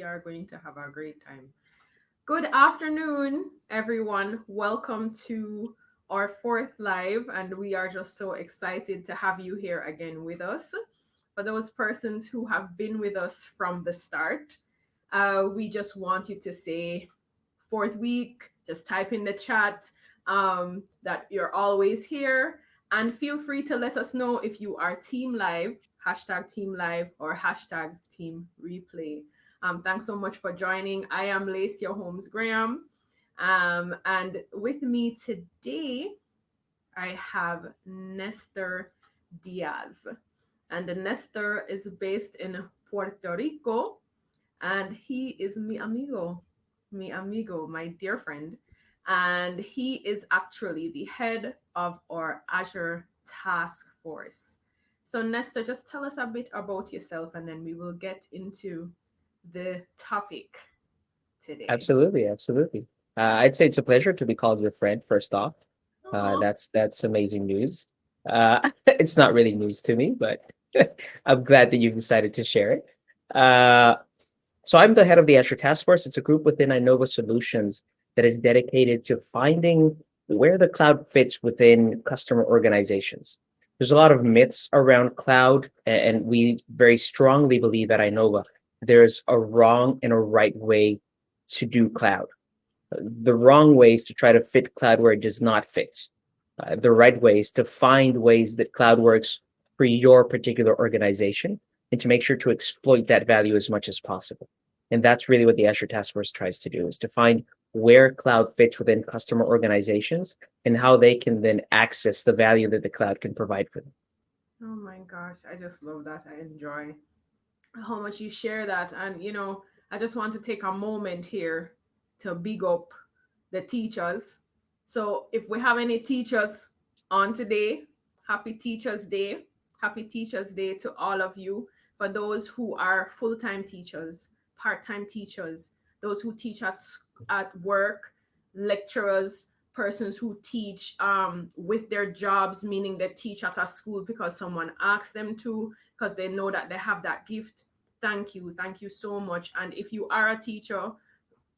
we are going to have a great time. Good afternoon, everyone. Welcome to our fourth live, and we are just so excited to have you here again with us. For those persons who have been with us from the start, we just want you to say fourth week, just type in the chat that you're always here. And feel free to let us know if you are team live, hashtag team live, or hashtag team replay. Thanks so much for joining. I am Laycya Holmes Graham. And with me today, I have Nestor Diaz. And Nestor is based in Puerto Rico, and he is mi amigo, my dear friend. And he is actually the head of our Azure Task Force. So, Nestor, just tell us a bit about yourself and then we will get into the topic today. Absolutely, absolutely. I'd say it's a pleasure to be called your friend. First off, Oh, that's amazing news. It's not really news to me, but I'm glad that you've decided to share it. Uh, so I'm the head of the Azure Task Force. It's a group within Inova Solutions that is dedicated to finding where the cloud fits within customer organizations. There's a lot of myths around cloud, and we very strongly believe at Inova there's a wrong and a right way to do cloud. The wrong way is to try to fit cloud where it does not fit. The right way is to find ways that cloud works for your particular organization and to make sure to exploit that value as much as possible. And that's really what the Azure Task Force tries to do, is to find where cloud fits within customer organizations and how they can then access the value that the cloud can provide for them. oh my gosh, I just love that. I enjoy how much you share that. And, I just want to take a moment here to big up the teachers. So, if we have any teachers on today, happy Teachers Day. Happy Teachers Day to all of you. For those who are full time teachers, part time teachers, those who teach at work, lecturers, persons who teach with their jobs, meaning they teach at a school because someone asked them to, because they know that they have that gift. Thank you so much. And if you are a teacher,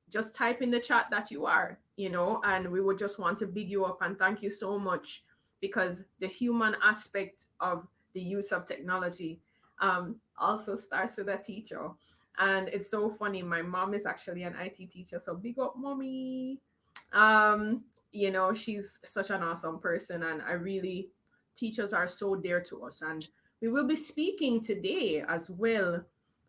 just type in the chat that you are, and we would just want to big you up and thank you so much, because the human aspect of the use of technology also starts with a teacher. And it's so funny. My mom is actually an IT teacher, so big up, mommy. She's such an awesome person, and I really, teachers are so dear to us. And we will be speaking today as well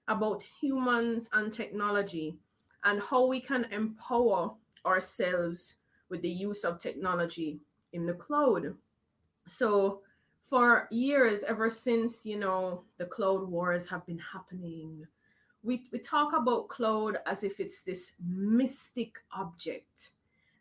about humans and technology and how we can empower ourselves with the use of technology in the cloud. So, for years, ever since, the cloud wars have been happening, we talk about cloud as if it's this mystic object,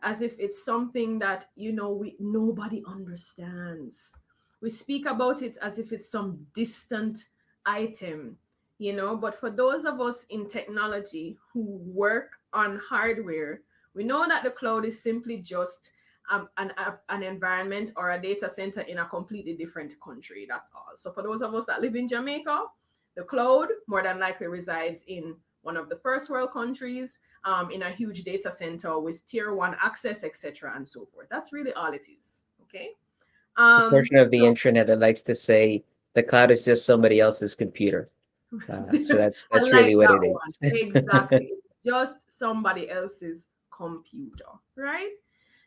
as if it's something that, nobody understands. We speak about it as if it's some distant item, but for those of us in technology who work on hardware, we know that the cloud is simply just an environment or a data center in a completely different country. That's all. So for those of us that live in Jamaica, the cloud more than likely resides in one of the first world countries, in a huge data center with tier one access, etc., and so forth. That's really all it is. Okay. It's a portion of the So internet that likes to say the cloud is just somebody else's computer. So that's I that's like really what that it one. is. Exactly. It's just somebody else's computer, right?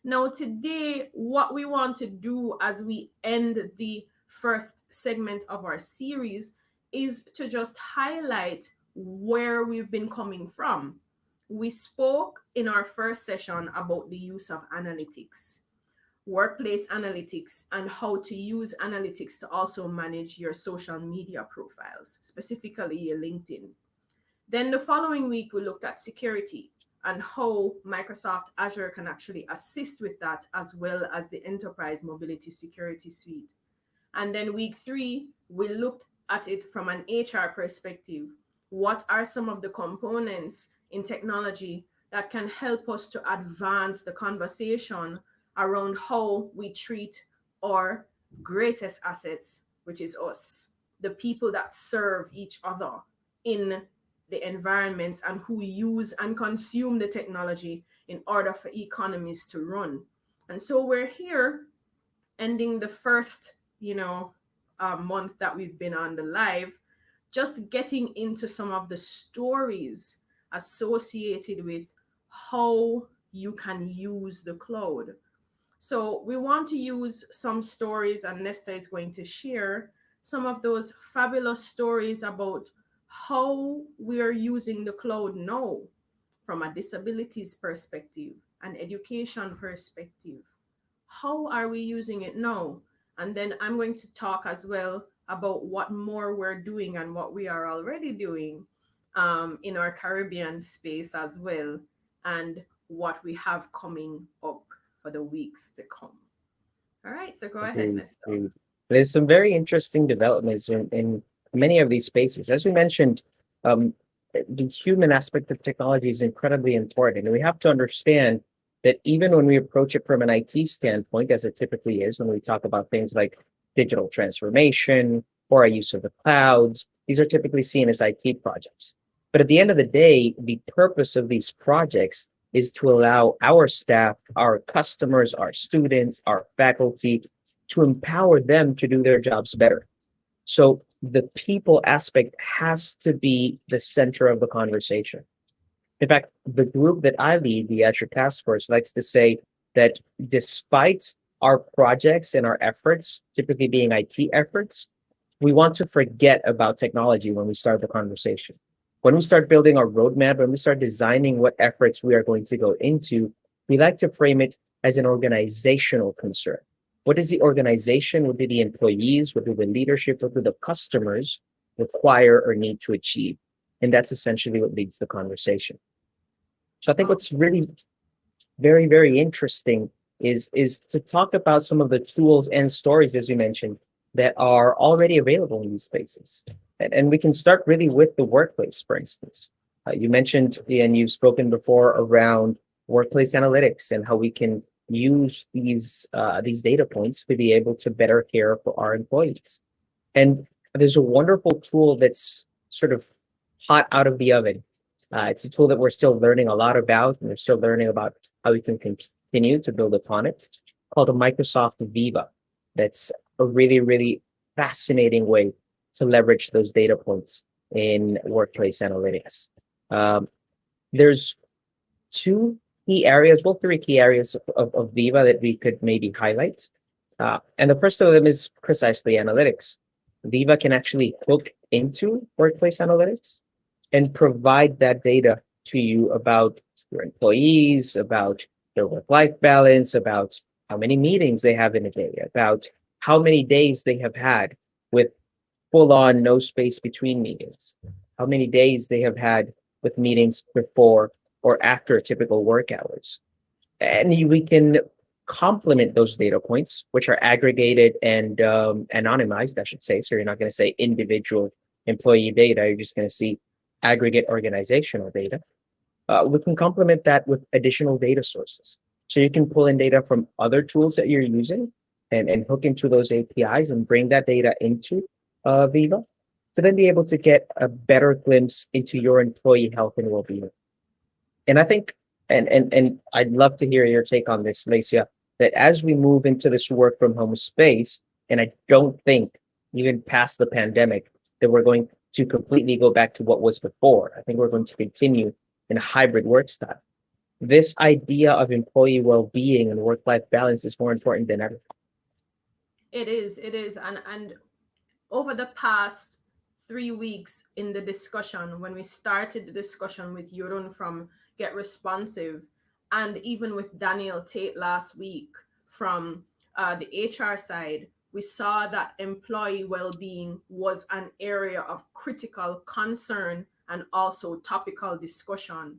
Now, today, what we want to do as we end the first segment of our series is to just highlight where we've been coming from. We spoke in our first session about the use of analytics, workplace analytics, and how to use analytics to also manage your social media profiles, specifically your LinkedIn. Then the following week, we looked at security and how Microsoft Azure can actually assist with that, as well as the enterprise mobility security suite. And then week three, we looked at it from an HR perspective. What are some of the components in technology that can help us to advance the conversation around how we treat our greatest assets, which is us, the people that serve each other in the environments and who use and consume the technology in order for economies to run. And so we're here ending the first, month that we've been on the live, just getting into some of the stories associated with how you can use the cloud. So we want to use some stories, and Nesta is going to share some of those fabulous stories about how we are using the cloud now from a disabilities perspective, an education perspective. How are we using it now? And then I'm going to talk as well about what more we're doing and what we are already doing in our Caribbean space as well, and what we have coming up for the weeks to come. All right, so go ahead, Agreed, Nestor. agreed. There's some very interesting developments in many of these spaces. As we mentioned, um, the human aspect of technology is incredibly important. And we have to understand that even when we approach it from an IT standpoint, as it typically is, when we talk about things like digital transformation or our use of the clouds, these are typically seen as IT projects. But at the end of the day, the purpose of these projects is to allow our staff, our customers, our students, our faculty to empower them to do their jobs better. So the people aspect has to be the center of the conversation. In fact, the group that I lead, the Azure Task Force, likes to say that despite our projects and our efforts, typically being IT efforts, we want to forget about technology when we start the conversation. When we start building our roadmap, when we start designing what efforts we are going to go into, we like to frame it as an organizational concern. What does the organization, what do the employees, what do the leadership, what do the customers require or need to achieve? And that's essentially what leads the conversation. So I think Oh, what's really very, very interesting is to talk about some of the tools and stories, as you mentioned, that are already available in these spaces. And we can start really with the workplace, for instance. You mentioned and you've spoken before around workplace analytics and how we can use these data points to be able to better care for our employees. And there's a wonderful tool that's sort of hot out of the oven. It's a tool that we're still learning a lot about, and we're still learning about how we can continue to build upon it, called the Microsoft Viva. That's a really, really fascinating way to leverage those data points in workplace analytics. Um, there's two key areas, well, three key areas of Viva that we could maybe highlight. And the first of them is precisely analytics. Viva can actually hook into workplace analytics and provide that data to you about your employees, about their work-life balance, about how many meetings they have in a day, about how many days they have had with full-on no space between meetings, how many days they have had with meetings before or after typical work hours. And we can complement those data points, which are aggregated and anonymized, I should say. So you're not going to say individual employee data. You're just going to see aggregate organizational data. We can complement that with additional data sources. So you can pull in data from other tools that you're using and hook into those APIs and bring that data into Viva to then be able to get a better glimpse into your employee health and well-being. And I think, and I'd love to hear your take on this, Laycya, that as we move into this work from home space, and I don't think even past the pandemic that we're going to completely go back to what was before. I think we're going to continue in a hybrid work style. This idea of employee well-being and work-life balance is more important than ever. it is, and over the past 3 weeks in the discussion, when we started the discussion with Yurun from Get Responsive, and even with Daniel Tate last week from the HR side, we saw that employee well-being was an area of critical concern and also topical discussion.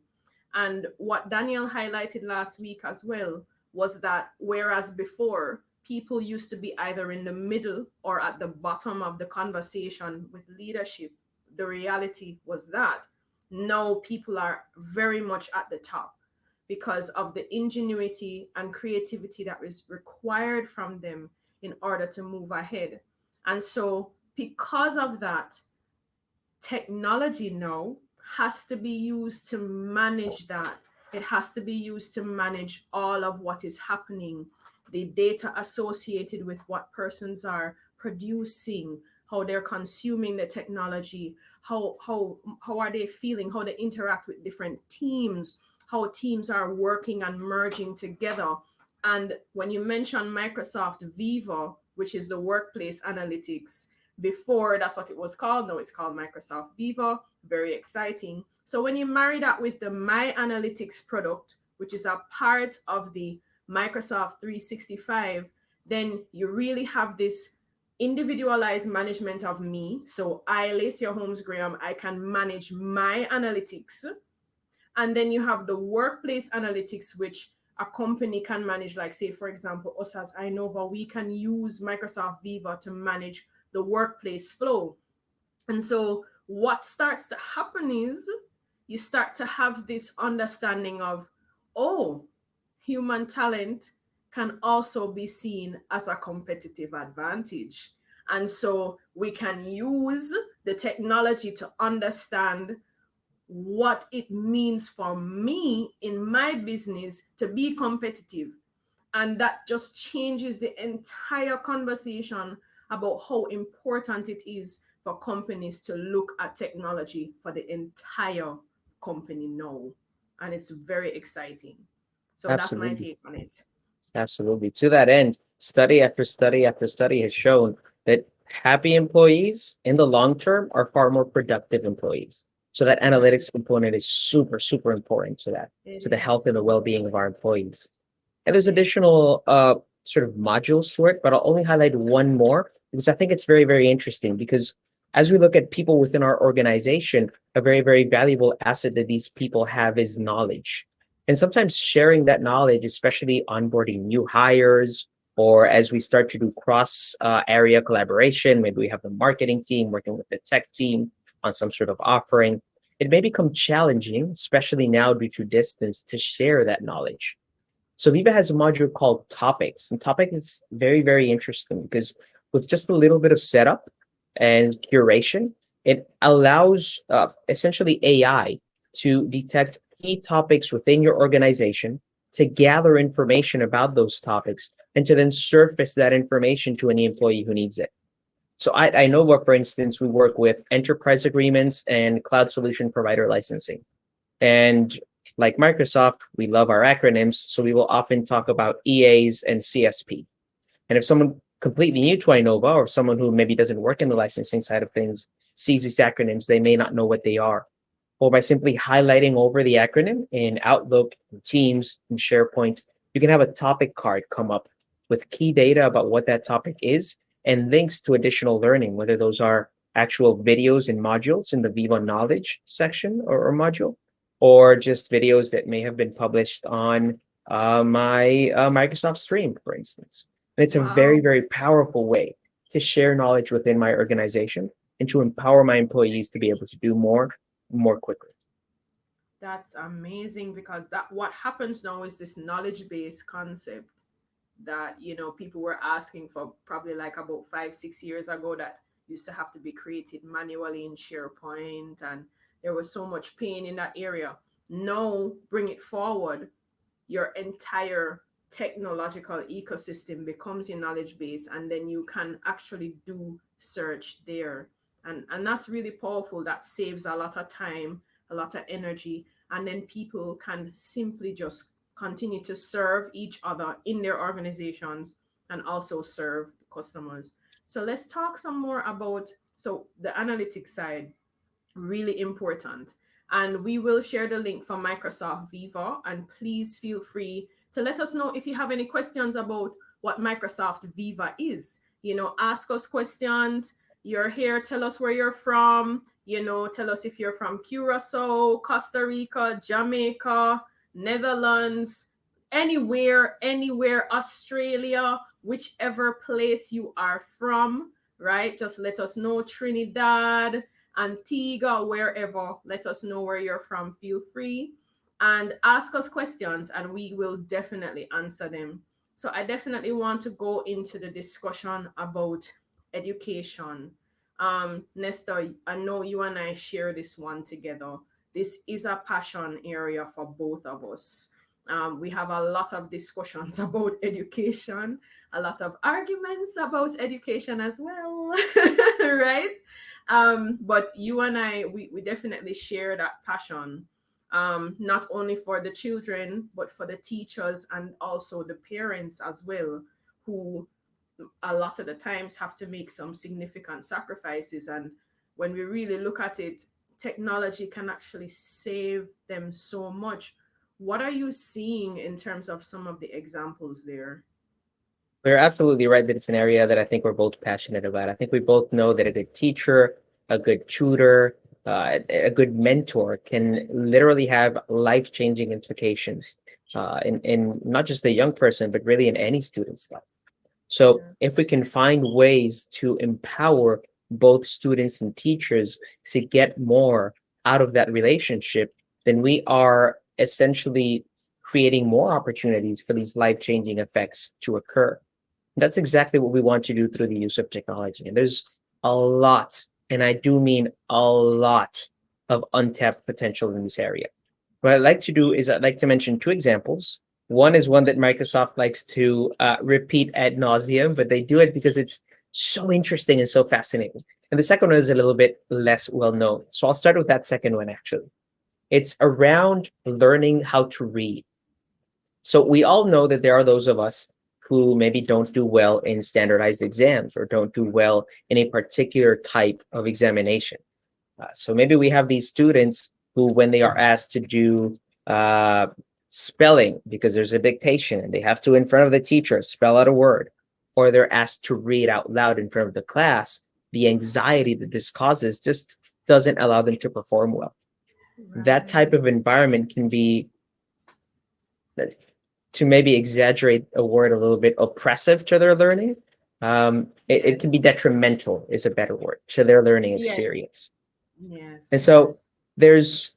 And what Daniel highlighted last week as well was that whereas before people used to be either in the middle or at the bottom of the conversation with leadership, the reality was that now people are very much at the top because of the ingenuity and creativity that is required from them in order to move ahead. And so, because of that, technology now has to be used to manage that. It has to be used to manage all of what is happening, the data associated with what persons are producing, how they're consuming the technology, how are they feeling, how they interact with different teams, how teams are working and merging together. And when you mention Microsoft Viva, which is the workplace analytics, before that's what it was called, now it's called Microsoft Viva. Very exciting. So when you marry that with the My Analytics product, which is a part of the Microsoft 365, then you really have this individualized management of me. So I, Laycya Holmes Graham, I can manage my analytics. And then you have the workplace analytics, which a company can manage. Like, say, for example, us as Inova, we can use Microsoft Viva to manage the workplace flow. And so what starts to happen is you start to have this understanding of, oh, human talent can also be seen as a competitive advantage. And so we can use the technology to understand what it means for me in my business to be competitive. And that just changes the entire conversation about how important it is for companies to look at technology for the entire company now. And it's very exciting. So that's my Absolutely. take on it. Absolutely. To that end, study after study after study has shown that happy employees in the long term are far more productive employees. So that Mm, analytics component is super, super important to that, it to the is. health and the well-being of our employees. And there's It, additional sort of modules to it, but I'll only highlight one more because I think it's very, very interesting. Because as we look at people within our organization, a very, very valuable asset that these people have is knowledge. And sometimes sharing that knowledge, especially onboarding new hires, or as we start to do cross area collaboration, maybe we have the marketing team working with the tech team on some sort of offering, it may become challenging, especially now due to distance, to share that knowledge. So Viva has a module called Topics, and Topics is very, very interesting because with just a little bit of setup and curation, it allows essentially AI to detect key topics within your organization, to gather information about those topics, and to then surface that information to any employee who needs it. So I know what, for instance, we work with enterprise agreements and cloud solution provider licensing. And like Microsoft, we love our acronyms, so we will often talk about EAs and CSP. And if someone completely new to Inova or someone who maybe doesn't work in the licensing side of things sees these acronyms, they may not know what they are. Or by simply highlighting over the acronym in Outlook, in Teams, in SharePoint, you can have a topic card come up with key data about what that topic is and links to additional learning, whether those are actual videos and modules in the Viva Knowledge section or module, or just videos that may have been published on my Microsoft Stream, for instance. And it's a very, wow. very powerful way to share knowledge within my organization and to empower my employees to be able to do more quickly. That's amazing because that what happens now is this knowledge based concept that people were asking for probably like about 5 6 years ago, that used to have to be created manually in SharePoint, and there was so much pain in that area. Now bring it forward, your entire technological ecosystem becomes your knowledge base, and then you can actually do search there. And that's really powerful. That saves a lot of time, a lot of energy, and then people can simply just continue to serve each other in their organizations and also serve customers. So let's talk some more about, so the analytics side, really important. And we will share the link for Microsoft Viva. And please feel free to let us know if you have any questions about what Microsoft Viva is. Ask us questions. You're here, tell us where you're from. Tell us if you're from Curacao, Costa Rica, Jamaica, Netherlands, anywhere, Australia, whichever place you are from, right? Just let us know. Trinidad, Antigua, wherever. Let us know where you're from. Feel free and ask us questions, and we will definitely answer them. So, I definitely want to go into the discussion about education. Nestor, I know you and I share this one together. this is a passion area for both of us. We have a lot of discussions about education, a lot of arguments about education as well, right? But you and I, we definitely share that passion, not only for the children, but for the teachers and also the parents as well, who a lot of the times have to make some significant sacrifices. And when we really look at it, technology can actually save them so much. What are you seeing in terms of some of the examples there? We're absolutely right that it's an area that I think we're both passionate about. I think we both know that a good teacher, a good tutor, a good mentor can literally have life-changing implications in not just the young person, but really in any student's life. So Yeah. if we can find ways to empower both students and teachers to get more out of that relationship, then we are essentially creating more opportunities for these life-changing effects to occur. That's exactly what we want to do through the use of technology. And there's a lot, and I do mean a lot of untapped potential in this area. What I'd like to do is I'd like to mention two examples. One is one that Microsoft likes to repeat ad nauseum, but they do it because it's so interesting and so fascinating. And the second one is a little bit less well known. So I'll start with that second one, actually. It's around learning how to read. So we all know that there are those of us who maybe don't do well in standardized exams or don't do well in a particular type of examination. So maybe we have these students who, when they are asked to do uh, spelling because there's a dictation and they have to, in front of the teacher, spell out a word, or they're asked to read out loud in front of the class, the anxiety that this causes just doesn't allow them to perform well. That type Right. of environment can be, to maybe exaggerate a word a little bit, oppressive to their learning. It Yes. can be detrimental, is a better word, to their learning Yes. experience. Yes. And so Yes. there's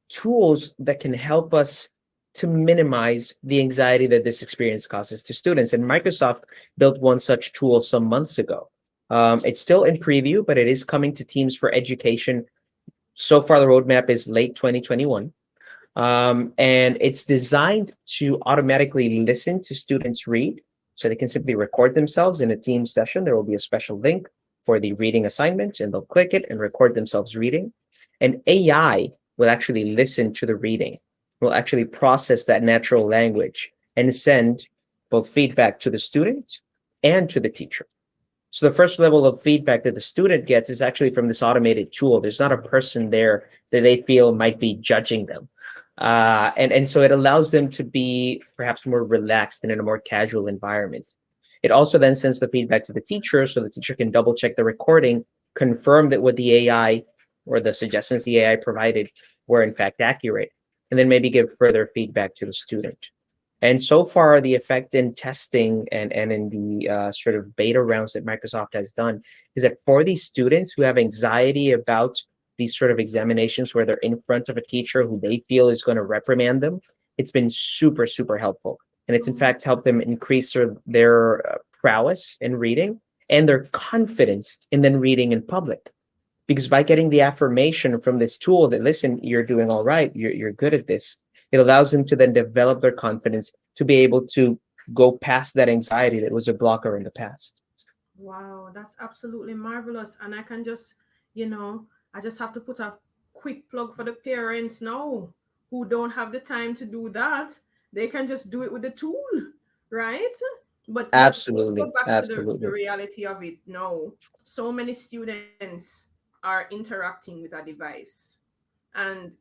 tools that can help us to minimize the anxiety that this experience causes to students. And Microsoft built one such tool some months ago. It's still in preview, but it is coming to Teams for Education. So far, the roadmap is late 2021. And it's designed to automatically listen to students read. So they can simply record themselves in a team session. There will be a special link for the reading assignment, and they'll click it and record themselves reading. And AI will actually listen to the reading, will actually process that natural language and send both feedback to the student and to the teacher. So the first level of feedback that the student gets is actually from this automated tool. There's not a person there that they feel might be judging them. And so it allows them to be perhaps more relaxed and in a more casual environment. It also then sends the feedback to the teacher so the teacher can double check the recording, confirm that what the AI or the suggestions the AI provided were in fact accurate, and then maybe give further feedback to the student. And so far, the effect in testing and in the sort of beta rounds that Microsoft has done is that for these students who have anxiety about these sort of examinations where they're in front of a teacher who they feel is going to reprimand them, it's been super, super helpful. And it's in Oh, fact helped them increase their prowess in reading and their confidence in then reading in public. Because by getting the affirmation from this tool that, listen, you're doing all right, you're good at this, it allows them to then develop their confidence to be able to go past that anxiety that was a blocker in the past. wow, that's absolutely marvelous. And I can just, you know, I just have to put a quick plug for the parents now who don't have the time to do that. They can just do it with the tool, right? But let's go Absolutely, back to the absolutely. reality of it now. So many students are interacting with a device. And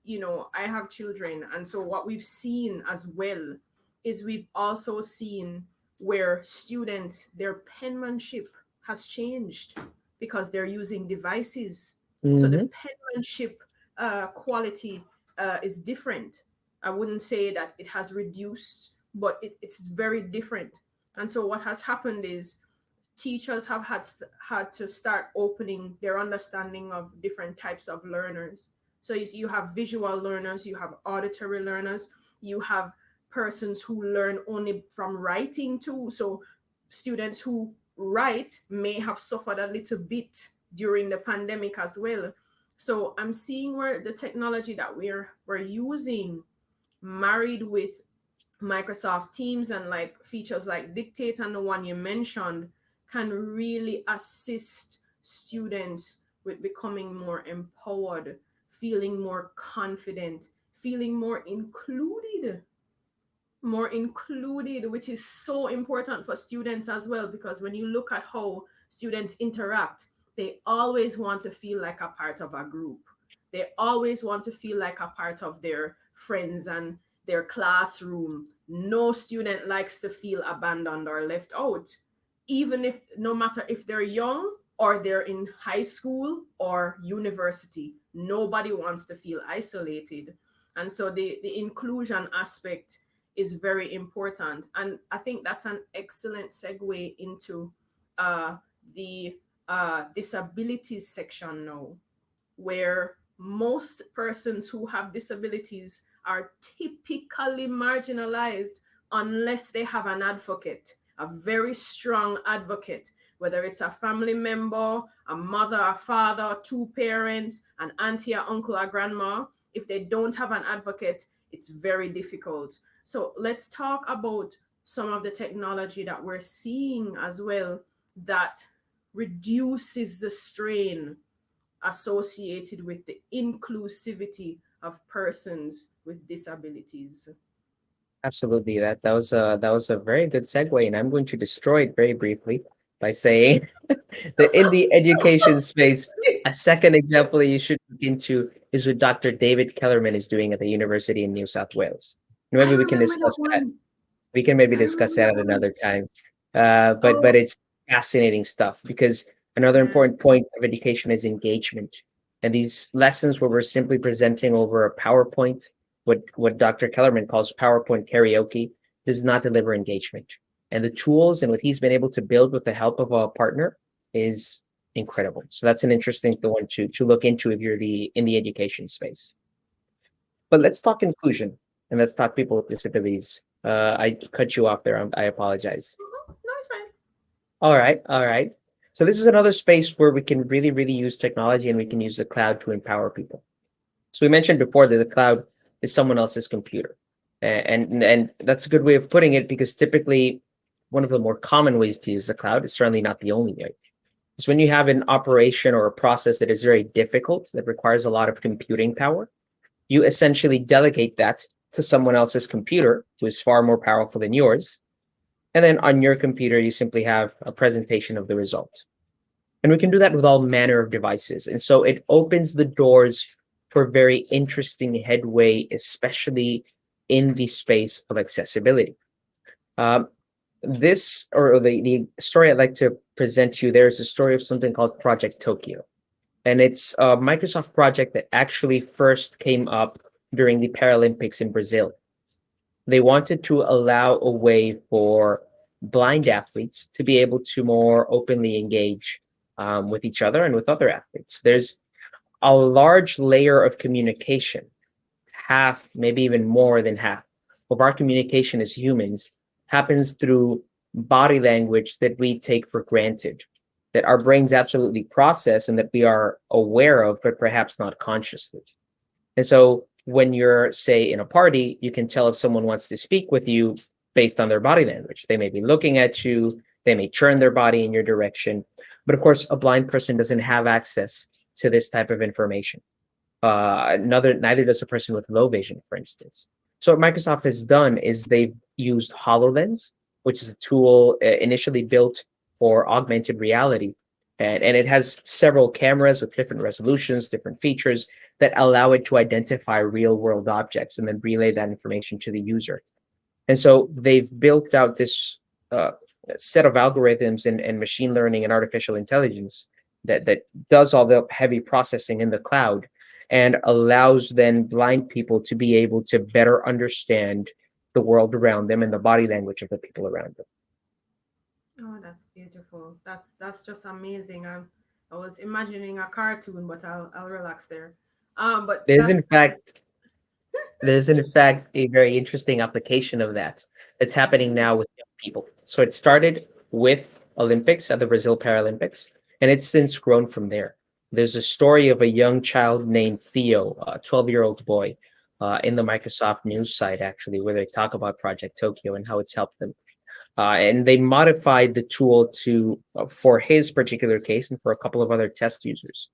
I have children, and so what we've seen as well is we've also seen where students, their penmanship has changed because they're using devices. So the Hmm. penmanship quality is different. I wouldn't say that it has reduced, but it's very different. And so what has happened is teachers have had to start opening their understanding of different types of learners. So you have visual learners, you have auditory learners, you have persons who learn only from writing too. So students who write may have suffered a little bit during the pandemic as well. So I'm seeing where the technology that we're using married with Microsoft Teams and like features like Dictate and the one you mentioned can really assist students with becoming more empowered, feeling more confident, feeling more included, which is so important for students as well. Because when you look at how students interact, they always want to feel like a part of a group. They always want to feel like a part of their friends and their classroom. No student likes to feel abandoned or left out, even if no matter if they're young or they're in high school or university. Nobody wants to feel isolated. And so the inclusion aspect is very important. And I think that's an excellent segue into uh, the disabilities section now, where most persons who have disabilities are typically marginalized unless they have an advocate, a very strong advocate, whether it's a family member, a mother, a father, two parents, an auntie, a uncle, a grandma. If they don't have an advocate, it's very difficult. So let's talk about some of the technology that we're seeing as well that reduces the strain associated with the inclusivity of persons with disabilities. Absolutely. That was a very good segue, and I'm going to destroy it very briefly by saying that in the education space, a second example that you should look into is what Dr. David Kellerman is doing at the university in New South Wales. I Maybe we can remember that discuss that. one. We can maybe I discuss remember that that at one. another time. But Oh, it's fascinating stuff because another yeah. important point of education is engagement. And these lessons where we're simply presenting over a PowerPoint, what Dr. Kellerman calls PowerPoint karaoke, does not deliver engagement. And the tools and what he's been able to build with the help of a partner is incredible. So that's an interesting one to look into if you're the in the education space. But let's talk inclusion and let's talk people with disabilities. I cut you off there. I apologize. Mhm. No, it's fine. All right, all right. So this is another space where we can really, really use technology and we can use the cloud to empower people. So we mentioned before that the cloud is someone else's computer, and that's a good way of putting it because typically one of the more common ways to use the cloud is certainly not the only way. Is when you have an operation or a process that is very difficult that requires a lot of computing power, you essentially delegate that to someone else's computer who is far more powerful than yours. And then on your computer, you simply have a presentation of the result. And we can do that with all manner of devices. And so it opens the doors for very interesting headway, especially in the space of accessibility. Um, this or the story I'd like to present to you, there's a story of something called Project Tokyo. And it's a Microsoft project that actually first came up during the Paralympics in Brazil. They wanted to allow a way for blind athletes to be able to more openly engage with each other and with other athletes. There's a large layer of communication, half, maybe even more than half of our communication as humans happens through body language that we take for granted, that our brains absolutely process and that we are aware of, but perhaps not consciously. And so when you're, say, in a party, you can tell if someone wants to speak with you based on their body language. They may be looking at you, they may turn their body in your direction. But of course, a blind person doesn't have access to this type of information. Neither does a person with low vision, for instance. So what Microsoft has done is they've used HoloLens, which is a tool initially built for augmented reality. And it has several cameras with different resolutions, different features that allow it to identify real world objects and then relay that information to the user. And so they've built out this uh, set of algorithms and machine learning and artificial intelligence that does all the heavy processing in the cloud and allows then blind people to be able to better understand the world around them and the body language of the people around them. Oh, that's beautiful. That's just amazing. I was imagining a cartoon, but I'll relax there. But There's that's in fact there's in fact a very interesting application of that that's happening Mhm. now with young people. So it started with Olympics at the Brazil Paralympics, and it's since grown from there. There's a story of a young child named Theo, a 12-year-old boy, in the Microsoft news site, actually, where they talk about Project Tokyo and how it's helped them. And they modified the tool to, for his particular case and for a couple of other test users,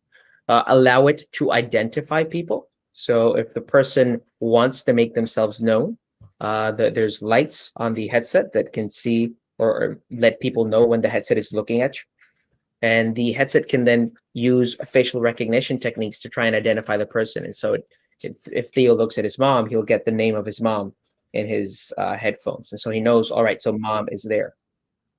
allow it to identify people. So if the person wants to make themselves known, there's lights on the headset that can see or let people know when the headset is looking at you. And the headset can then use facial recognition techniques to try and identify the person. And so if Theo looks at his mom, he'll get the name of his mom in his headphones. And so he knows, all right, so mom is there.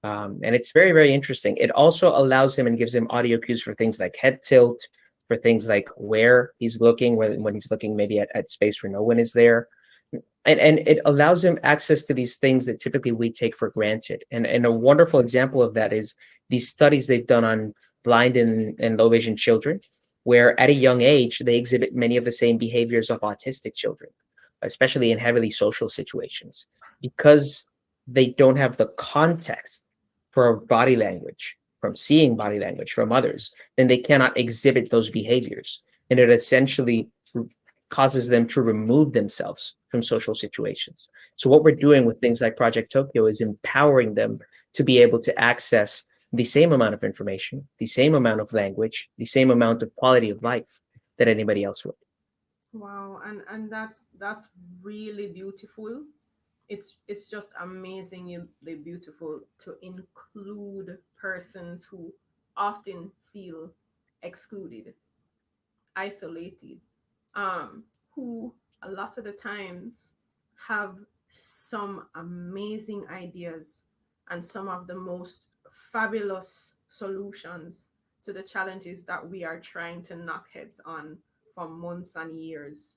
And it's very, very interesting. It also allows him and gives him audio cues for things like head tilt, for things like where he's looking, when he's looking maybe at space where no one is there. And it allows him access to these things that typically we take for granted. And a wonderful example of that is these studies they've done on blind and low vision children, where at a young age, they exhibit many of the same behaviors of autistic children, especially in heavily social situations, because they don't have the context for body language, from seeing body language from others, then they cannot exhibit those behaviors. And it essentially causes them to remove themselves from social situations. So what we're doing with things like Project Tokyo is empowering them to be able to access the same amount of information, the same amount of language, the same amount of quality of life that anybody else would. Wow, and that's really beautiful. It's just amazingly beautiful to include persons who often feel excluded, isolated, who a lot of the times have some amazing ideas and some of the most fabulous solutions to the challenges that we are trying to knock heads on for months and years.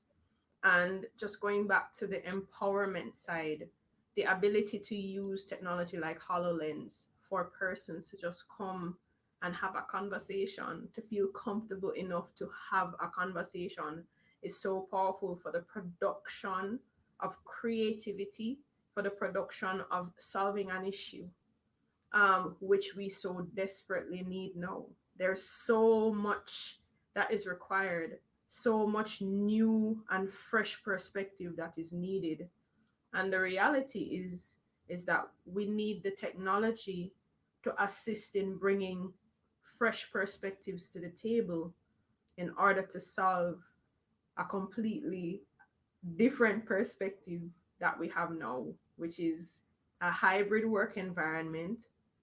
And just going back to the empowerment side, the ability to use technology like HoloLens for persons to just come and have a conversation, to feel comfortable enough to have a conversation, is so powerful for the production of creativity, for the production of solving an issue, which we so desperately need now. There's so much that is required, so much new and fresh perspective that is needed. And the reality is that we need the technology to assist in bringing fresh perspectives to the table in order to solve a completely different perspective that we have now, which is a hybrid work environment,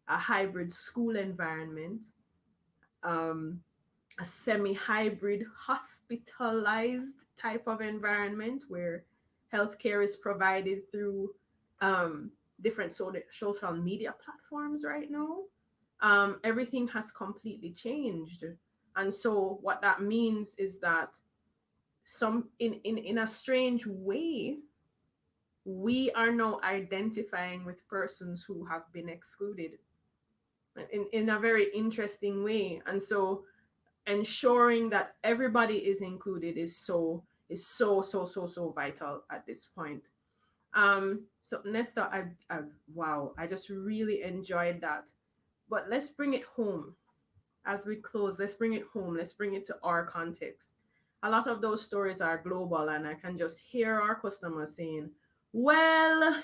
a hybrid school environment, um, a semi hybrid hospitalized type of environment where healthcare is provided through um, different social media platforms right now. Everything has completely changed. And so, what that means is that in a strange way, we are now identifying with persons who have been excluded in a very interesting way. And so ensuring that everybody is included is so vital at this point. So Nesta, I wow, I just really enjoyed that. But let's bring it home as we close. Let's bring it home. Let's bring it to our context. A lot of those stories are global, and I can just hear our customers saying, well,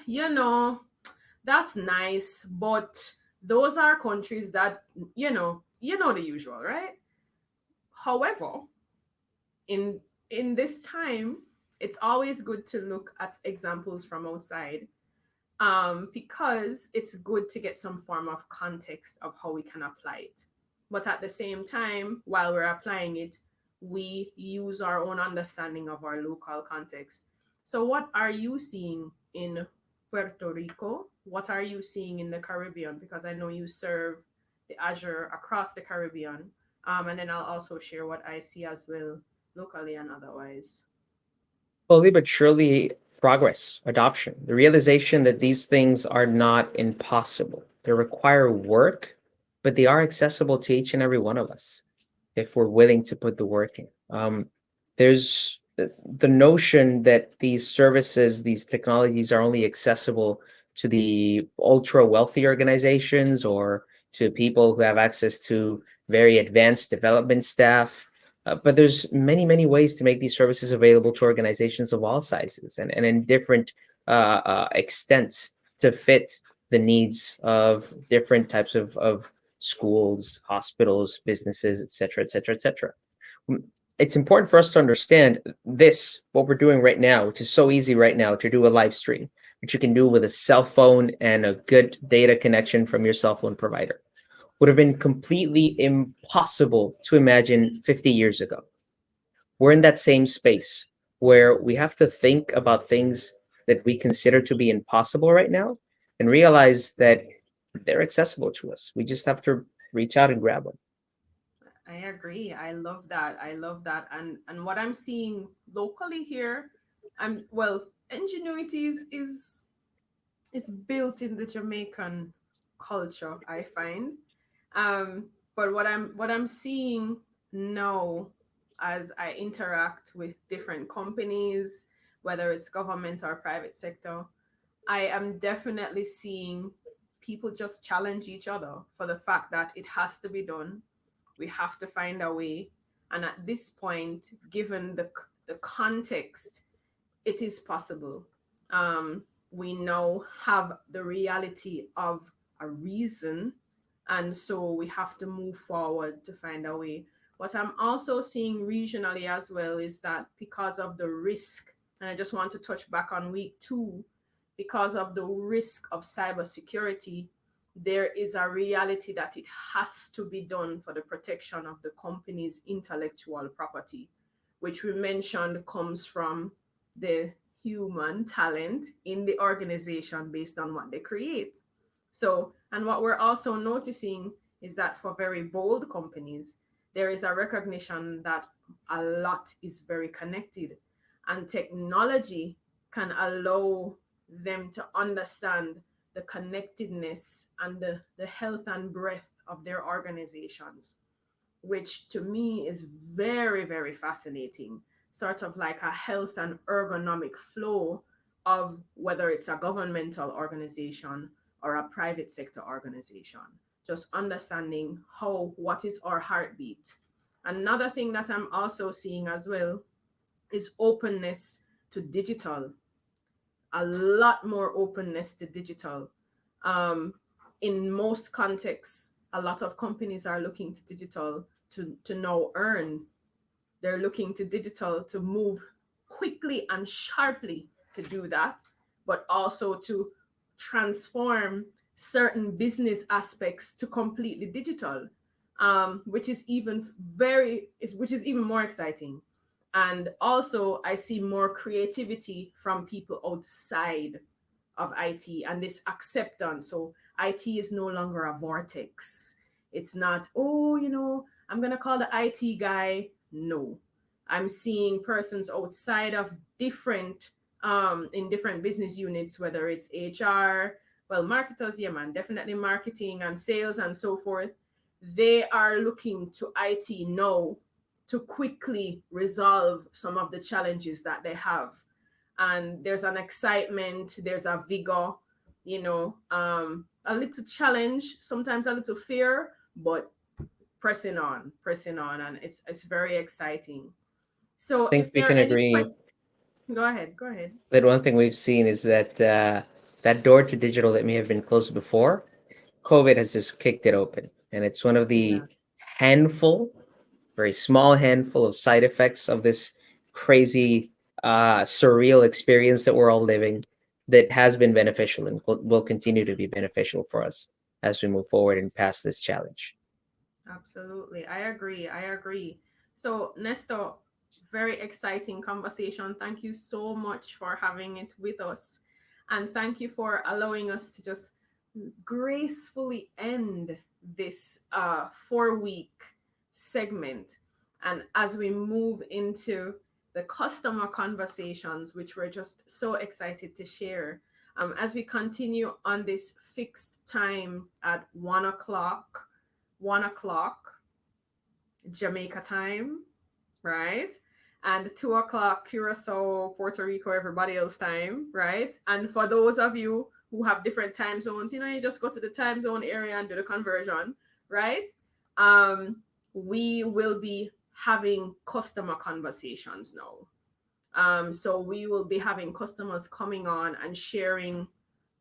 that's nice, but those are countries that, you know the usual, right? However, in in this time, it's always good to look at examples from outside, because it's good to get some form of context of how we can apply it. But at the same time, while we're applying it, we use our own understanding of our local context. So, what are you seeing in Puerto Rico? What are you seeing in the Caribbean? Because I know you serve the Azure across the Caribbean. And then I'll also share what I see as well, locally and otherwise. Slowly but surely, progress, adoption, the realization that these things are not impossible. They require work, but they are accessible to each and every one of us if we're willing to put the work in. There's the notion that these services, these technologies are only accessible to the ultra wealthy organizations or to people who have access to very advanced development staff. But there's many, many ways to make these services available to organizations of all sizes and in different extents to fit the needs of different types of schools, hospitals, businesses, et cetera, et cetera, et cetera. It's important for us to understand this, what we're doing right now, which is so easy right now to do a live stream, which you can do with a cell phone and a good data connection from your cell phone provider, would have been completely impossible to imagine 50 years ago. We're in that same space where we have to think about things that we consider to be impossible right now and realize that they're accessible to us. We just have to reach out and grab them. I agree. I love that. I love that. And what I'm seeing locally here, well, ingenuity is built in the Jamaican culture, I find. But what I'm seeing now as I interact with different companies, whether it's government or private sector, I am definitely seeing people just challenge each other for the fact that it has to be done. We have to find a way. And at this point, given the context, it is possible. We now have the reality of a reason, and so we have to move forward to find a way. What I'm also seeing regionally as well is that because of the risk, and I just want to touch back on week two, because of the risk of cybersecurity, there is a reality that it has to be done for the protection of the company's intellectual property, which we mentioned comes from the human talent in the organization based on what they create. So, and what we're also noticing is that for very bold companies, there is a recognition that a lot is very connected, and technology can allow them to understand the connectedness and the health and breadth of their organizations, which to me is very, very fascinating. Sort of like a health and ergonomic flow of whether it's a governmental organization or a private sector organization. Just understanding what is our heartbeat. Another thing that I'm also seeing as well is openness to digital, a lot more openness to digital. Um, in most contexts, a lot of companies are looking to digital to now earn. They're looking to digital to move quickly and sharply to do that, but also to transform certain business aspects to completely digital, which is which is even more exciting. And also, I see more creativity from people outside of IT and this acceptance. So IT is no longer a vortex. It's not, oh, I'm going to call the IT guy. No. I'm seeing persons outside of in different business units, whether it's HR, well, marketers, yeah, man, definitely marketing and sales and so forth. They are looking to IT now to quickly resolve some of the challenges that they have. And there's an excitement, there's a vigor, a little challenge, sometimes a little fear, but pressing on, and it's very exciting. I So think if we there are can any agree questions, go ahead. that one thing we've seen is that that door to digital that may have been closed before, COVID has just kicked it open. And it's one of the Yeah, handful, very small handful of side effects of this crazy, surreal experience that we're all living that has been beneficial and will continue to be beneficial for us as we move forward and past this challenge. absolutely. I agree. So, Nestor, very exciting conversation. Thank you so much for having it with us. And thank you for allowing us to just gracefully end this 4 week segment. And as we move into the customer conversations, which we're just so excited to share, as we continue on this fixed time at 1 o'clock Jamaica time, right? And 2 o'clock Curacao, Puerto Rico, everybody else time, right? And for those of you who have different time zones, you just go to the time zone area and do the conversion, right? Um, we will be having customer conversations now. So we will be having customers coming on and sharing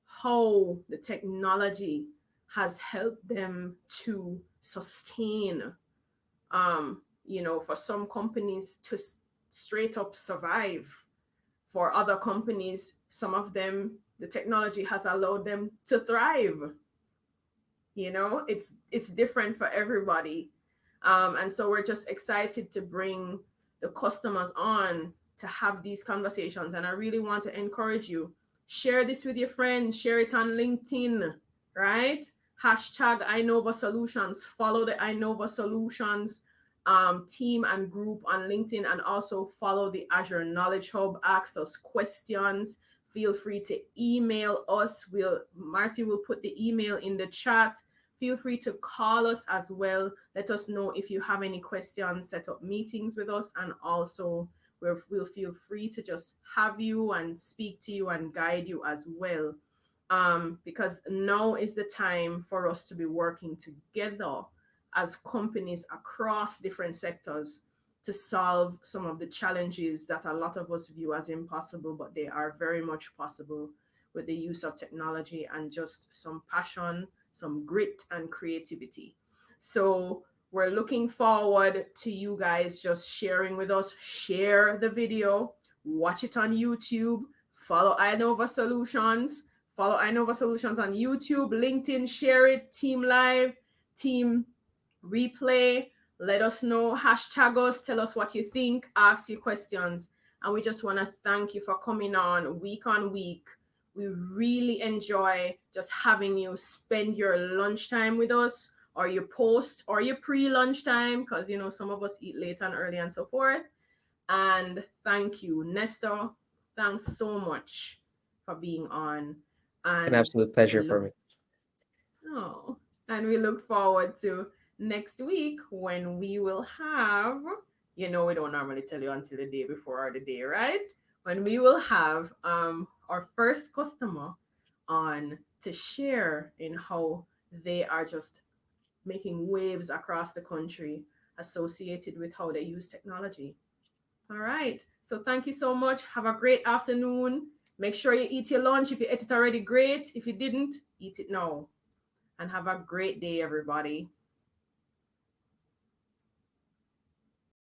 how the technology has helped them to sustain, for some companies to straight up survive. For other companies, some of them, the technology has allowed them to thrive. It's different for everybody. And so we're just excited to bring the customers on to have these conversations. And I really want to encourage you, share this with your friends, share it on LinkedIn, right? Hashtag Inova Solutions, follow the Inova Solutions team and group on LinkedIn, and also follow the Azure Knowledge Hub. Ask us questions. Feel free to email us. Marcy will put the email in the chat. Feel free to call us as well. Let us know if you have any questions, set up meetings with us, and also we'll feel free to just have you and speak to you and guide you as well. Because now is the time for us to be working together as companies across different sectors to solve some of the challenges that a lot of us view as impossible, but they are very much possible with the use of technology and just some passion, some grit, and creativity. So we're looking forward to you guys just sharing with us. Share the video, watch it on YouTube, follow Inova Solutions, follow Inova Solutions on YouTube, LinkedIn, share it, Team Live, Team Replay. Let us know, hashtag us, tell us what you think, ask you questions. And we just want to thank you for coming on week. We really enjoy just having you spend your lunchtime with us, or your post or your pre-lunchtime, because some of us eat late and early and so forth. And thank you, Nestor. Thanks so much for being on. An And absolute we pleasure for look me. Oh, and we look forward to next week when we will have, we don't normally tell you until the day before or the day, right? When we will have our first customer on to share in how they are just making waves across the country associated with how they use technology. All right. So thank you so much. Have a great afternoon. Make sure you eat your lunch. If you ate it already, great. If you didn't, eat it now. And have a great day, everybody.